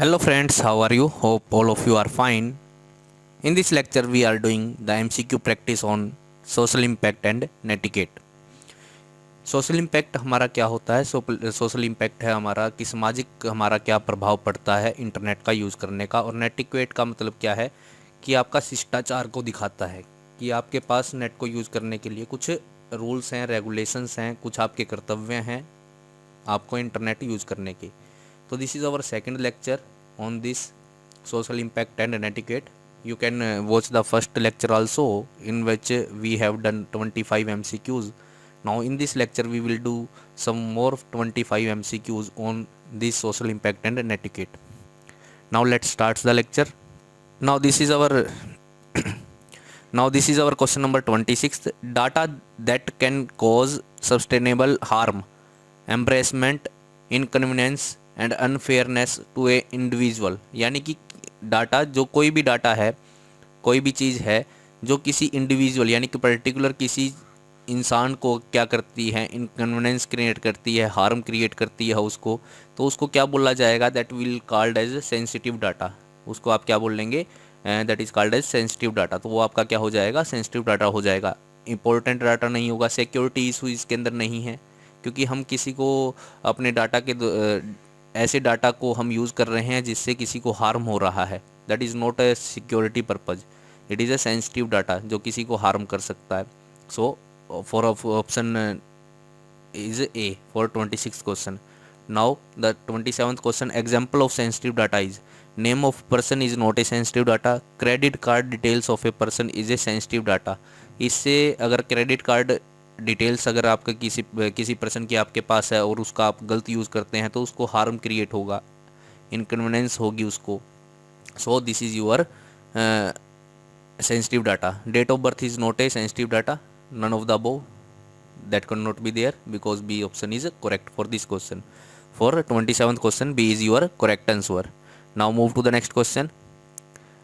Hello friends, how are you? Hope all of you are fine. In this lecture we are doing the MCQ practice on social impact and netiquette. Social impact हमारा क्या होता है? Social impact है हमारा कि सामाजिक हमारा क्या प्रभाव पड़ता है इंटरनेट का यूज़ करने का। और नेटिक्वेट का मतलब क्या है कि आपका शिष्टाचार को दिखाता है कि आपके पास नेट को यूज़ करने के लिए कुछ रूल्स हैं, रेगुलेशंस हैं, कुछ आपके कर्तव्य हैं आपको इंटरनेट यूज़ करने के। तो this is our second lecture on this social impact and netiquette. You can watch the first lecture also, in which we have done 25 MCQs. Now in this lecture we will do some more 25 MCQs on this social impact and netiquette. Now let's start the lecture. Now this is our now this is our question number 26. Data that can cause sustainable harm, embarrassment, inconvenience and unfairness to a individual. यानी कि data, जो कोई भी data है, कोई भी चीज़ है जो किसी इंडिविजुअल यानी कि पर्टिकुलर किसी इंसान को क्या करती है, इनकन्वीनियंस क्रिएट करती है, हार्म क्रिएट करती है उसको, तो उसको क्या बोला जाएगा? That will called as sensitive data. उसको आप क्या बोल लेंगे? That is called as sensitive data. तो वो आपका क्या हो जाएगा? सेंसिटिव डाटा हो जाएगा। इंपॉर्टेंट डाटा नहीं होगा, सिक्योरिटी इशू इसके अंदर नहीं है, क्योंकि हम किसी को अपने डाटा के ऐसे डाटा को हम यूज़ कर रहे हैं जिससे किसी को हार्म हो रहा है। That is not A security purpose, it is a sensitive data जो किसी को हार्म कर सकता है। So for option is A for 26 question. Now the 27th question, example of sensitive data is name of person is not a sensitive data, credit card details of a person is a sensitive data. इससे अगर credit card details अगर आपका किसी person की आपके पास है और उसका आप गलत यूज़ करते हैं तो उसको हार्म क्रिएट होगा, इनकन्वीनियंस होगी उसको। So this is your sensitive data. Date of birth is not a sensitive data, none of the above, that cannot be there because B option is correct for this question. For 27th question, B is your correct answer. Now move to the next question.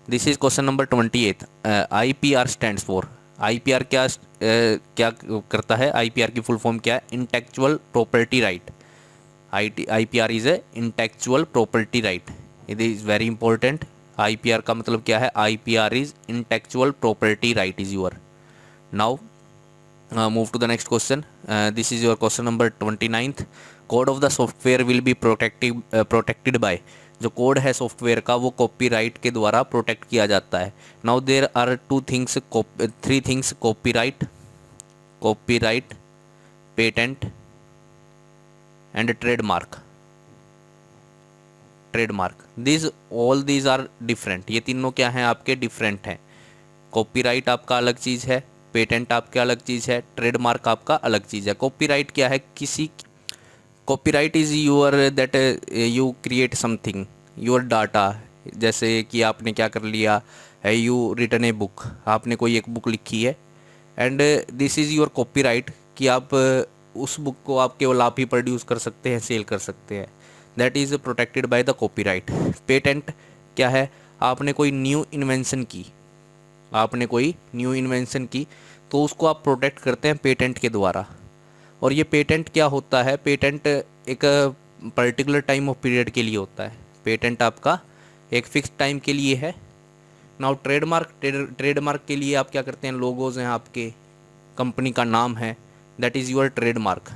This is question number 28. IPR stands for, IPR क्या करता है? IPR की full form क्या है? Intellectual property right. IPR is a intellectual property right. It is very important. IPR का मतलब क्या है? IPR is intellectual property right is your. Now move to the next question. This is your question number 29th. Code of the software will be protected by, जो code है software का वो copyright के द्वारा प्रोटेक्ट किया जाता है। Now there are three things, copyright, patent and trademark. These are different. ये तीनों क्या हैं? आपके डिफरेंट हैं। कॉपीराइट आपका अलग चीज़ है, पेटेंट आपका अलग चीज़ है, ट्रेडमार्क आपका अलग चीज़ है। कॉपीराइट क्या है? Copyright is your that you create something, your data. जैसे कि आपने क्या कर लिया है, यू रिटन ए बुक, आपने कोई एक बुक लिखी है and this is your copyright कि आप उस बुक को आप केवल आप ही प्रोड्यूस कर सकते हैं, सेल कर सकते हैं। That is protected by the copyright. Patent क्या है? आपने कोई न्यू इन्वेंशन की, तो उसको आप प्रोटेक्ट करते हैं पेटेंट के द्वारा। और ये पेटेंट क्या होता है? पेटेंट एक पर्टिकुलर टाइम ऑफ पीरियड के लिए होता है। पेटेंट आपका एक फिक्स टाइम के लिए है। नाउ ट्रेडमार्क के लिए आप क्या करते हैं? लोगोज हैं आपके, कंपनी का नाम है, दैट इज़ योर ट्रेडमार्क।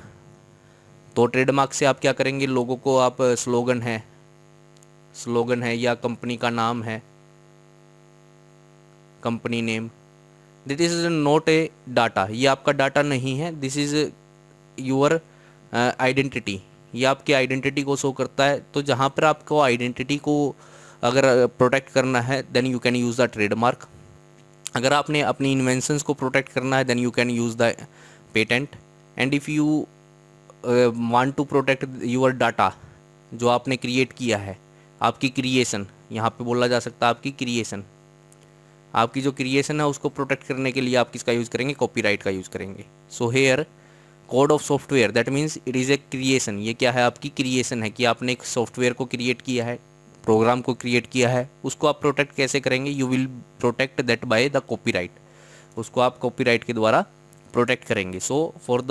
तो ट्रेडमार्क से आप क्या करेंगे? लोगों को आप स्लोगन है या कंपनी का नाम है, company name, that is not a data. ये आपका डाटा नहीं है, दिस इज़ योर आइडेंटिटी। ये आपकी आइडेंटिटी को शो करता है। तो जहाँ पर आपको आइडेंटिटी को अगर प्रोटेक्ट करना है then you can use the trademark. अगर आपने अपनी इन्वेंशंस को प्रोटेक्ट करना है then you can use the patent. And if you want to protect your data, जो आपने क्रिएट किया है, आपकी क्रिएशन, यहाँ पे बोला जा सकता है आपकी क्रिएशन, आपकी जो क्रिएशन है उसको प्रोटेक्ट करने के लिए आप किसका यूज़ करेंगे? कॉपीराइट का यूज़ करेंगे। So here code of software, that means it is a creation. ये क्या है? आपकी क्रिएशन है कि आपने एक सॉफ्टवेयर को क्रिएट किया है, प्रोग्राम को क्रिएट किया है, उसको आप प्रोटेक्ट कैसे करेंगे? You will protect that by the copyright. उसको आप कॉपीराइट के द्वारा प्रोटेक्ट करेंगे। So for the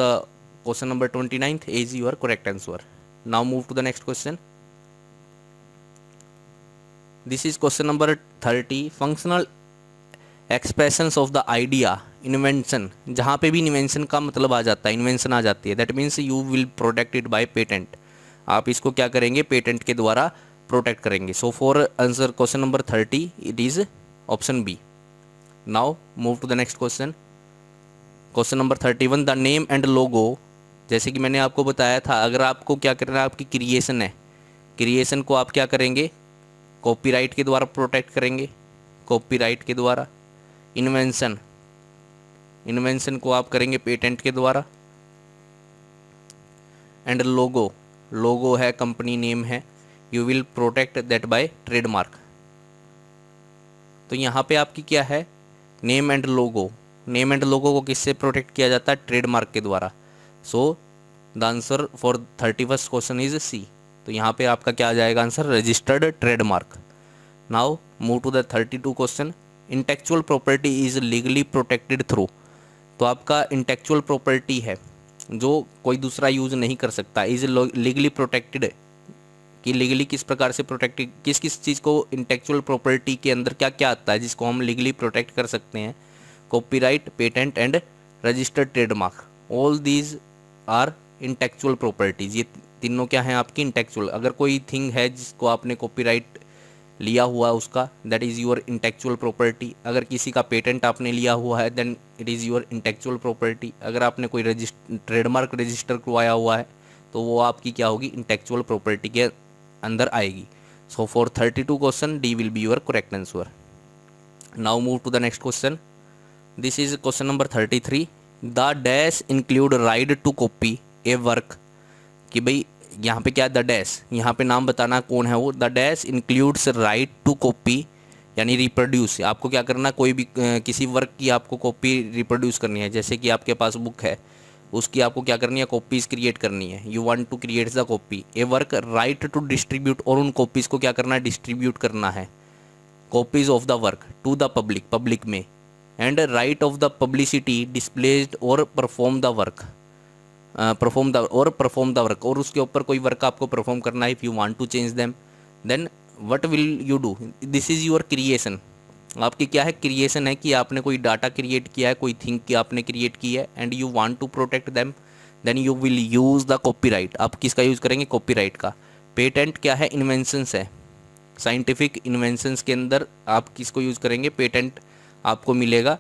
question number 29 is your correct answer. Now move to the next question. This is question number 30। Functional expressions of the idea invention, जहाँ पे भी invention का मतलब आ जाता है, इन्वेंशन आ जाती है, that means you will protect it by patent. आप इसको क्या करेंगे, पेटेंट के द्वारा प्रोटेक्ट करेंगे। So for answer question number 30 it is option b. Now move to the next question. Question number 31, the name and logo. जैसे कि मैंने आपको बताया था, अगर आपको क्या करना है, आपकी क्रिएशन है, क्रिएशन को आप क्या करेंगे, कॉपीराइट के द्वारा प्रोटेक्ट करेंगे, कॉपीराइट के द्वारा। इन्वेंशन, इन्वेंशन को आप करेंगे पेटेंट के द्वारा। एंड लोगो, लोगो है, कंपनी नेम है, you will protect that by trademark. तो यहाँ पे आपकी क्या है, name and logo. Name and logo को किससे प्रोटेक्ट किया जाता है, ट्रेडमार्क के द्वारा। So the answer for 31st question is c. तो यहाँ पे आपका क्या आ जाएगा answer, registered trademark. Now move to the 32 question. Intellectual property is legally protected through. तो आपका इंटेलेक्चुअल प्रॉपर्टी है जो कोई दूसरा यूज नहीं कर सकता, इज लीगली प्रोटेक्टेड, कि लीगली किस प्रकार से प्रोटेक्टेड, किस किस चीज़ को इंटेलेक्चुअल प्रॉपर्टी के अंदर क्या क्या आता है जिसको हम लीगली प्रोटेक्ट कर सकते हैं। Copyright, patent and registered trademark, all these are intellectual properties. ये तीनों क्या हैं आपकी, इंटेलेक्चुअल। अगर कोई थिंग है जिसको आपने कॉपीराइट लिया हुआ उसका, that is your intellectual property. अगर किसी का पेटेंट आपने लिया हुआ है, then it is your intellectual property. अगर आपने कोई ट्रेडमार्क रजिस्टर करवाया हुआ है तो वो आपकी क्या होगी, इंटेलेक्चुअल प्रॉपर्टी के अंदर आएगी। So for 32 question d will be your correct answer. Now move to the next question. This is question number 33। The dash include right to copy a work. कि भाई यहाँ पे क्या, द डैश, यहाँ पे नाम बताना कौन है वो। The dash includes right to copy, यानी रिप्रोड्यूस। आपको क्या करना, कोई भी किसी वर्क की आपको कॉपी रिप्रोड्यूस करनी है। जैसे कि आपके पास बुक है, उसकी आपको क्या करनी है, कॉपीज़ क्रिएट करनी है। You want to create the copy a work, right to distribute, और उन कॉपीज़ को क्या करना है, डिस्ट्रीब्यूट करना है। Copies of the work to the public, public में। And right of the publicity displaced और perform the work, perform the work, और उसके ऊपर कोई वर्क आपको परफॉर्म करना है। If you want to change them, then what will you do, this is your creation. आपकी क्या है, क्रिएशन है कि आपने कोई डाटा क्रिएट किया है, कोई थिंग की आपने क्रिएट की है, and you want to protect them, then you will use the copyright. आप किसका यूज़ करेंगे, कॉपीराइट का। पेटेंट क्या है, इन्वेंशंस है, साइंटिफिक इन्वेंशंस के अंदर आप किसको यूज़ करेंगे, पेटेंट आपको मिलेगा।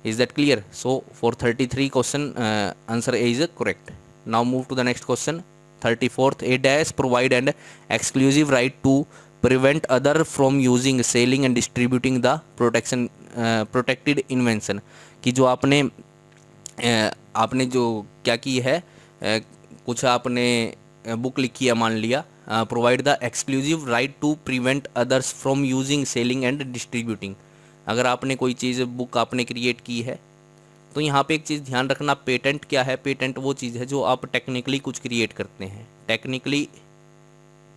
Is that clear? So for 33 question, answer A is correct. Now move to the next question. 34th, a dash provide an exclusive right to prevent other from using, selling and distributing the protected invention। कि जो आपने जो क्या की है, कुछ आपने book लिखी है, मान लिया, provide the exclusive right to prevent others from using, selling and distributing. अगर आपने कोई चीज़, बुक आपने क्रिएट की है, तो यहाँ पे एक चीज़ ध्यान रखना, पेटेंट क्या है, पेटेंट वो चीज़ है जो आप टेक्निकली कुछ क्रिएट करते हैं।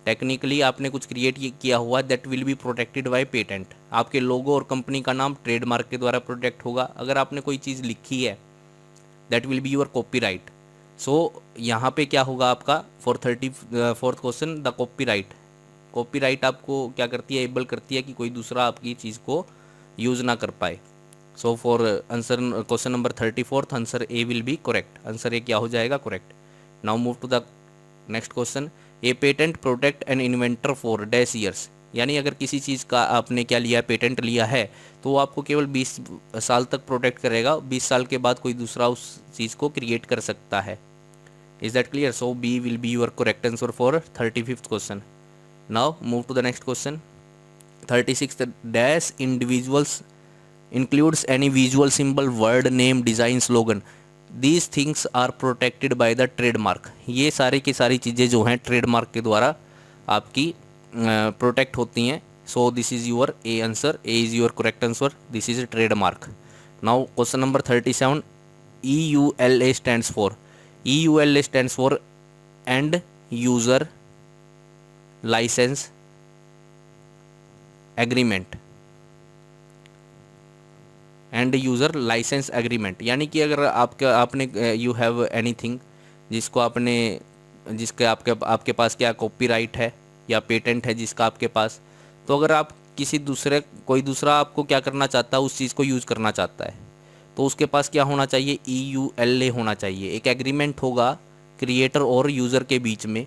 टेक्निकली आपने कुछ क्रिएट किया हुआ, that will be protected by patent. आपके लोगो और कंपनी का नाम ट्रेडमार्क के द्वारा प्रोटेक्ट होगा। अगर आपने कोई चीज़ लिखी है, that will be your copyright. So यहाँ पे क्या होगा आपका, for 34th question, the copyright. Copyright आपको क्या करती है, एबल करती है कि कोई दूसरा आपकी चीज़ को यूज़ ना कर पाए। So for answer question number 34th, answer a will be correct. Answer a क्या हो जाएगा, correct. Now move to the next question. A patent protect an inventor for dash years. यानी अगर किसी चीज़ का आपने क्या लिया, पेटेंट लिया है, तो वो आपको केवल 20 साल तक प्रोटेक्ट करेगा। 20 साल के बाद कोई दूसरा उस चीज़ को क्रिएट कर सकता है। Is that clear? So b will be your correct answer for 35th question. Now move to the next question. 36th, dash individuals includes any visual symbol, word, name, design, slogan. These things are protected by the trademark. ये सारी की सारी चीज़ें जो हैं trademark के द्वारा आपकी प्रोटेक्ट होती हैं। सो this is your A answer, A is your correct answer, this is trademark. Now question number 37, EULA stands for, EULA stands for end user license agreement, end user license agreement. यानी कि अगर आपने you have anything जिसको आपके पास क्या copyright है या patent है जिसका आपके पास, तो अगर आप कोई दूसरा आपको क्या करना चाहता है, उस चीज़ को यूज़ करना चाहता है, तो उसके पास क्या होना चाहिए, EULA होना चाहिए। एक एग्रीमेंट होगा क्रिएटर और यूज़र के बीच में,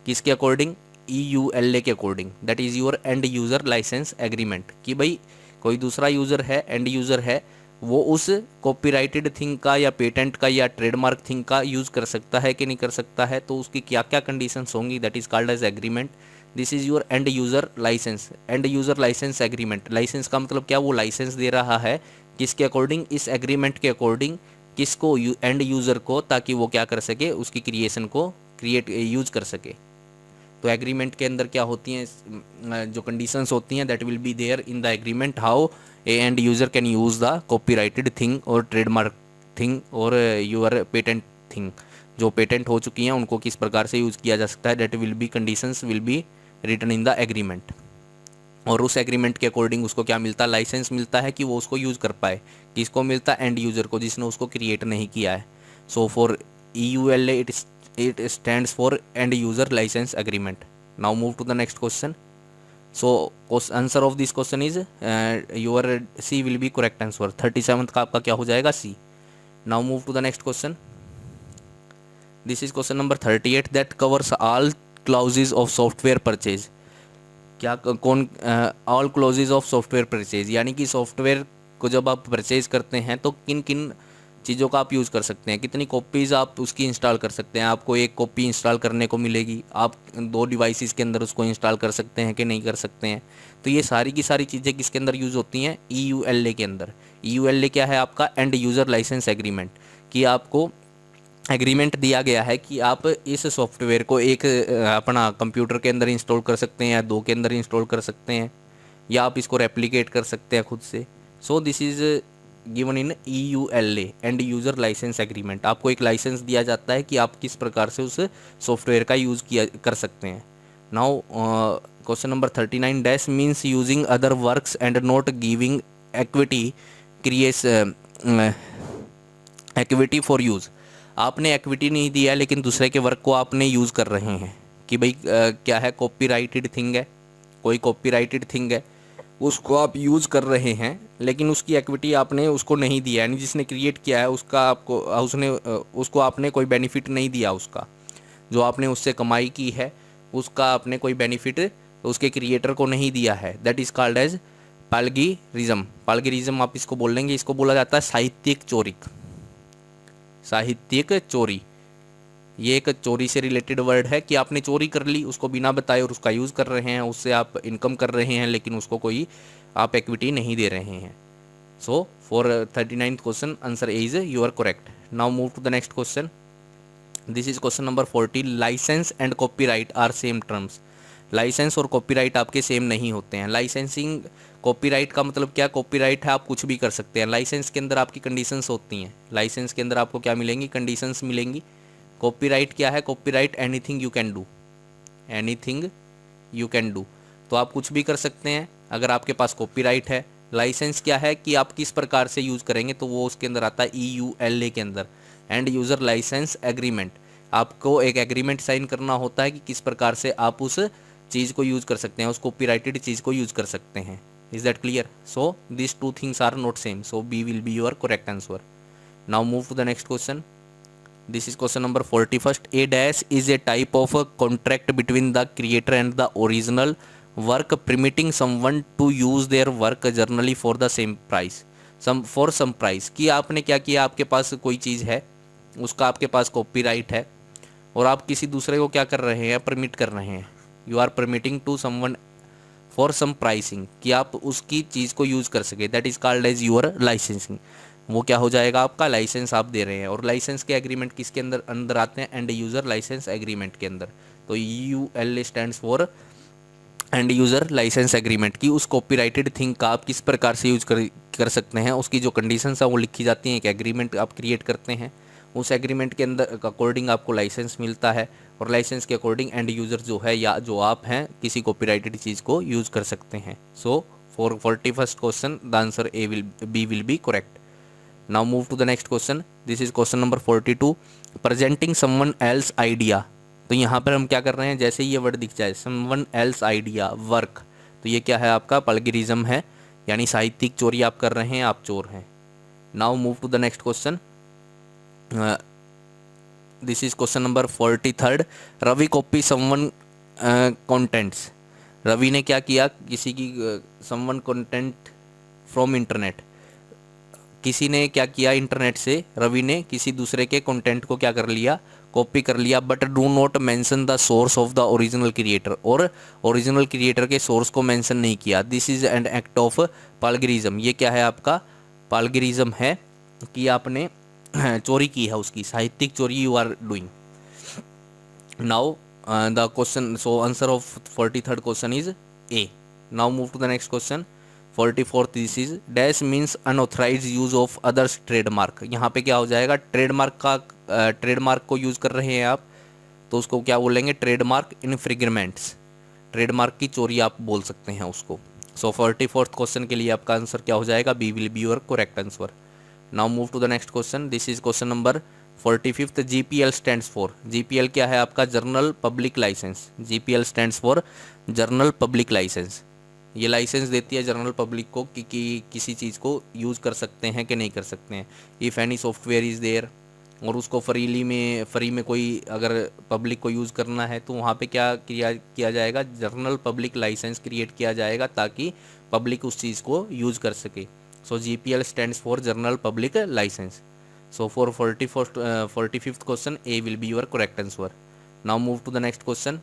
किसके अकॉर्डिंग, EULA के according, that is your end user license agreement, कि भाई कोई दूसरा यूज़र है, एंड यूज़र है, वो उस कॉपीराइटेड थिंग का या पेटेंट का या ट्रेडमार्क थिंग का यूज़ कर सकता है कि नहीं कर सकता है, तो उसकी क्या क्या कंडीशंस होंगी, that is called as agreement. This is your end user license, end user license agreement. License का मतलब क्या, वो लाइसेंस दे रहा है किसके अकॉर्डिंग, इस एग्रीमेंट के अकॉर्डिंग, किसको, एंड यूज़र को, ताकि वो क्या कर सके, उसकी क्रिएशन को क्रिएट यूज कर सके। तो एग्रीमेंट के अंदर क्या होती हैं, जो कंडीशंस होती हैं, that will be there in the agreement, how a end user can use the copyrighted thing और ट्रेडमार्क थिंग और यूर पेटेंट थिंग। जो पेटेंट हो चुकी हैं उनको किस प्रकार से यूज़ किया जा सकता है, that will be conditions will be written in the agreement. और उस एग्रीमेंट के अकॉर्डिंग उसको क्या मिलता है, लाइसेंस मिलता है कि वो उसको यूज़ कर पाए। किसको मिलता है, एंड यूज़र को, जिसने उसको क्रिएट नहीं किया है। So for EULA it stands for end user license agreement. Now move to the next question. So answer of this question is your C will be correct answer। 37th का आपका क्या हो जाएगा, C। Now move to the next question। This is question number 38 that covers all clauses of software purchase। क्या कौन, all clauses of software purchase, यानी कि software को जब आप परचेज करते हैं तो किन किन चीज़ों का आप यूज़ कर सकते हैं, कितनी कॉपीज़ आप उसकी इंस्टॉल कर सकते हैं। आपको एक कॉपी इंस्टॉल करने को मिलेगी, आप 2 डिवाइसेस के अंदर उसको इंस्टॉल कर सकते हैं कि नहीं कर सकते हैं। तो ये सारी की सारी चीज़ें किसके अंदर यूज़ होती हैं, EULA के अंदर। EULA क्या है आपका, एंड यूज़र लाइसेंस एग्रीमेंट, कि आपको एग्रीमेंट दिया गया है कि आप इस सॉफ्टवेयर को एक अपना कंप्यूटर के अंदर इंस्टॉल कर सकते हैं या 2 के अंदर इंस्टॉल कर सकते हैं, या आप इसको रेप्लिकेट कर सकते हैं खुद से। So this is given in EULA end user license agreement. आपको एक लाइसेंस दिया जाता है कि आप किस प्रकार से उस सॉफ्टवेयर का यूज़ किया कर सकते हैं। Now question number 39 dash means using other works and not giving equity creates equity for use. आपने एक्विटी नहीं दिया लेकिन दूसरे के वर्क को आपने यूज़ कर रहे हैं, कि भाई क्या है, कॉपीराइटेड थिंग है, कोई कॉपीराइटेड थिंग है, उसको आप यूज़ कर रहे हैं, लेकिन उसकी एक्विटी आपने उसको नहीं दिया, यानी जिसने क्रिएट किया है उसका आपको उसको आपने कोई बेनिफिट नहीं दिया। उसका जो आपने उससे कमाई की है उसका आपने कोई बेनिफिट उसके क्रिएटर को नहीं दिया है। That is called as plagiarism. Plagiarism आप इसको बोल लेंगे, इसको बोला जाता है साहित्यिक चोरी। साहित्यिक चोरी, ये एक चोरी से रिलेटेड वर्ड है कि आपने चोरी कर ली उसको बिना बताए और उसका यूज़ कर रहे हैं, उससे आप इनकम कर रहे हैं, लेकिन उसको कोई आप एक्विटी नहीं दे रहे हैं। So for 39th question answer a is you are correct. Now move to the next question. This is question number 40। License and copyright are same terms. License और कॉपीराइट आपके सेम नहीं होते हैं। लाइसेंसिंग, कॉपीराइट का मतलब क्या, copyright है आप कुछ भी कर सकते हैं। लाइसेंस के अंदर आपकी कंडीशंस होती हैं, लाइसेंस के अंदर आपको क्या मिलेंगी, कंडीशंस मिलेंगी। कॉपीराइट क्या है, copyright anything you can do, anything you can do, तो आप कुछ भी कर सकते हैं अगर आपके पास कॉपीराइट है। लाइसेंस क्या है कि आप किस प्रकार से यूज़ करेंगे, तो वो उसके अंदर आता है EULA के अंदर, एंड यूज़र लाइसेंस एग्रीमेंट। आपको एक एग्रीमेंट साइन करना होता है कि किस प्रकार से आप उस चीज़ को यूज़ कर सकते हैं, उस कॉपीराइटेड चीज़ को यूज़ कर सकते हैं। Is that clear? So this 2 things are not same, so B will be your correct answer. Now move to the next question. This is question number 41st. A dash is a type of a contract between the creator and the original work permitting someone to use their work generally for the same price, for some price। कि आपने क्या किया, आपके पास कोई चीज़ है, उसका आपके पास copyright है और आप किसी दूसरे को क्या कर रहे हैं, परमिट कर रहे हैं। You are permitting to someone for some pricing, कि आप उसकी चीज़ को यूज़ कर सके। That is called as your licensing. वो क्या हो जाएगा, आपका लाइसेंस आप दे रहे हैं। और लाइसेंस के एग्रीमेंट किसके अंदर अंदर आते हैं, एंड यूज़र लाइसेंस एग्रीमेंट के अंदर। तो EULA stands for end user license agreement, की उस कॉपीराइटेड थिंग का आप किस प्रकार से यूज़ कर सकते हैं, उसकी जो कंडीशंस हैं वो लिखी जाती हैं। एक एग्रीमेंट आप क्रिएट करते हैं, उस एग्रीमेंट के अंदर अकॉर्डिंग आपको लाइसेंस मिलता है, और लाइसेंस के अकॉर्डिंग एंड यूज़र जो है या जो आप हैं किसी कॉपीराइटेड चीज़ को यूज़ कर सकते हैं। So for 41st question the answer B will be correct. Now move to the next question. This is question number 42. Presenting someone else idea। तो यहाँ पर हम क्या कर रहे हैं, जैसे ही ये वर्ड दिख जाए someone else idea, work, तो ये क्या है आपका प्लगरिज्म है, यानी साहित्यिक चोरी आप कर रहे हैं, आप चोर हैं। Now move to the next question. This is question number 43। Ravi copy someone contents. Ravi ने क्या किया, किसी की समवन कंटेंट फ्रॉम इंटरनेट। किसी ने क्या किया, इंटरनेट से रवि ने किसी दूसरे के कंटेंट को क्या कर लिया, कॉपी कर लिया, but do not mention the source of the original creator, और ओरिजिनल क्रिएटर के सोर्स को मेंशन नहीं किया। This is an act of plagiarism. ये क्या है आपका प्लगरिज्म है, कि आपने चोरी की है, उसकी साहित्यिक चोरी you are doing. Now the question, so answer of 43rd question is A. Now move to the next question 44th। This is dash means unauthorise use of others trademark. यहाँ पे क्या हो जाएगा, ट्रेडमार्क का ट्रेडमार्क को use कर रहे हैं आप, तो उसको क्या बोलेंगे, ट्रेडमार्क इन्फ्रिंजमेंट्स। ट्रेडमार्क की चोरी आप बोल सकते हैं उसको। सो 44th क्वेश्चन के लिए आपका आंसर क्या हो जाएगा, B will be your correct answer. Now move to the next question. This is question number 45th। GPL stands for. GPL क्या है आपका, general public licence. GPL stands for general public license. ये licence देती है general public को कि किसी चीज़ को यूज़ कर सकते हैं कि नहीं कर सकते हैं। If any software is there, और उसको फ्री में कोई अगर पब्लिक को यूज़ करना है, तो वहाँ पे क्या किया जाएगा, जनरल पब्लिक लाइसेंस क्रिएट किया जाएगा, ताकि पब्लिक उस चीज़ को यूज़ कर सके। So GPL stands for general public licence. So for 45th question A will be your correct answer. Now move to the next question.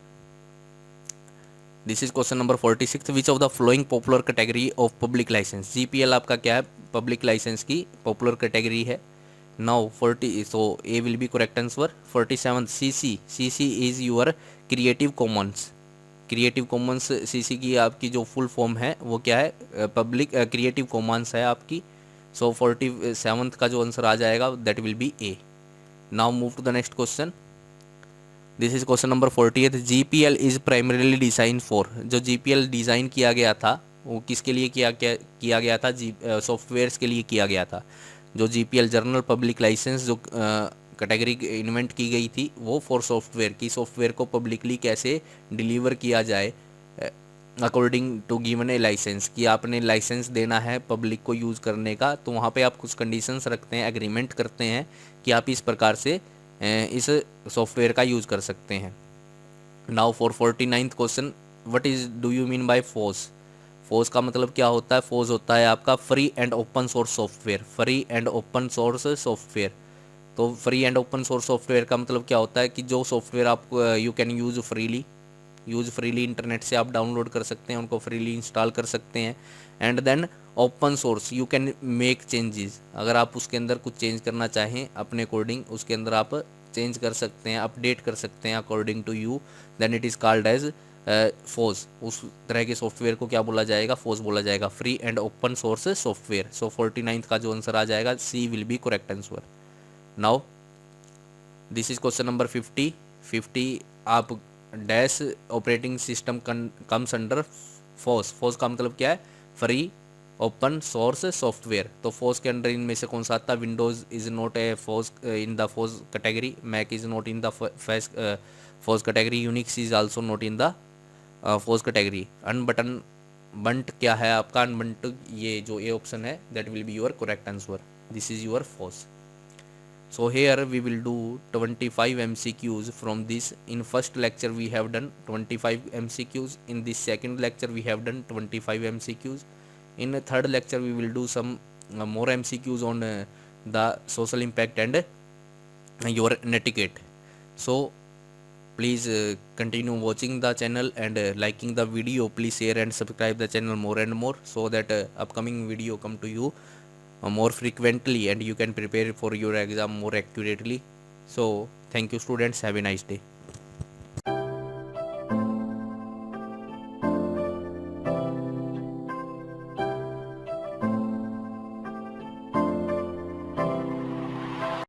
This is question number 46। Which of the flowing popular category of public licence. GPL आपका क्या है, public licence की popular category है। Now 40, so A will be correct answer. 47 CC. CC is your creative commons. Creative commons CC की आपकी जो full form है वो क्या है, पब्लिक क्रिएटिव कॉमन्स है आपकी। सो 47th का जो आंसर आ जाएगा that will be A. Now move to the next question. This is question number 48। GPL is primarily design for. जो जीपीएल डिज़ाइन किया गया था वो किसके लिए किया गया था, सॉफ्टवेयर्स के लिए किया गया था। जो जीपीएल जनरल पब्लिक लाइसेंस जो कैटेगरी इन्वेंट की गई थी, वो फॉर सॉफ्टवेयर की, सॉफ्टवेयर को पब्लिकली कैसे डिलीवर किया जाए according to given a licence, कि आपने लाइसेंस देना है पब्लिक को यूज़ करने का, तो वहाँ पे आप कुछ कंडीशंस रखते हैं, एग्रीमेंट करते हैं कि आप इस प्रकार से इस सॉफ्टवेयर का यूज़ कर सकते हैं। Now for 49th question, what is do you mean by FOSS. FOSS का मतलब क्या होता है, फोस होता है आपका free and open source software. Free and open source software, तो free and open source software का मतलब क्या होता है कि जो सॉफ्टवेयर आप you can use freely internet से आप डाउनलोड कर सकते हैं, उनको फ्रीली इंस्टॉल कर सकते हैं। And then open source you can make changes. अगर आप उसके अंदर कुछ चेंज करना चाहें अपने अकॉर्डिंग, उसके अंदर आप चेंज कर सकते हैं, अपडेट कर सकते हैं according to you, then it is called as FOSS. उस तरह के सॉफ्टवेयर को क्या बोला जाएगा, फोस बोला जाएगा, free and open source software. So 49th का जो आंसर आ जाएगा C will be correct answer. Now this is question number 50। आप dash operating system comes under FOSS. FOSS का मतलब क्या है, फ्री ओपन सोर्स सॉफ्टवेयर। तो फोस के अंडर इनमें से कौन सा आता है, Windows is not a FOSS in the FOSS category, Mac is not in the FOSS category, Unix is also not in the FOSS category. Ubuntu क्या है आपका, अनबंट, ये जो ए ऑप्शन है that will be your correct answer. This is your FOSS. So here we will do 25 MCQs from this. In first lecture we have done 25 MCQs. In this second lecture we have done 25 MCQs. In the third lecture we will do some more MCQs on the social impact and your netiquette. So please continue watching the channel and liking the video. Please share and subscribe the channel more and more, so that upcoming video come to you more frequently and you can prepare for your exam more accurately. So thank you students, have a nice day.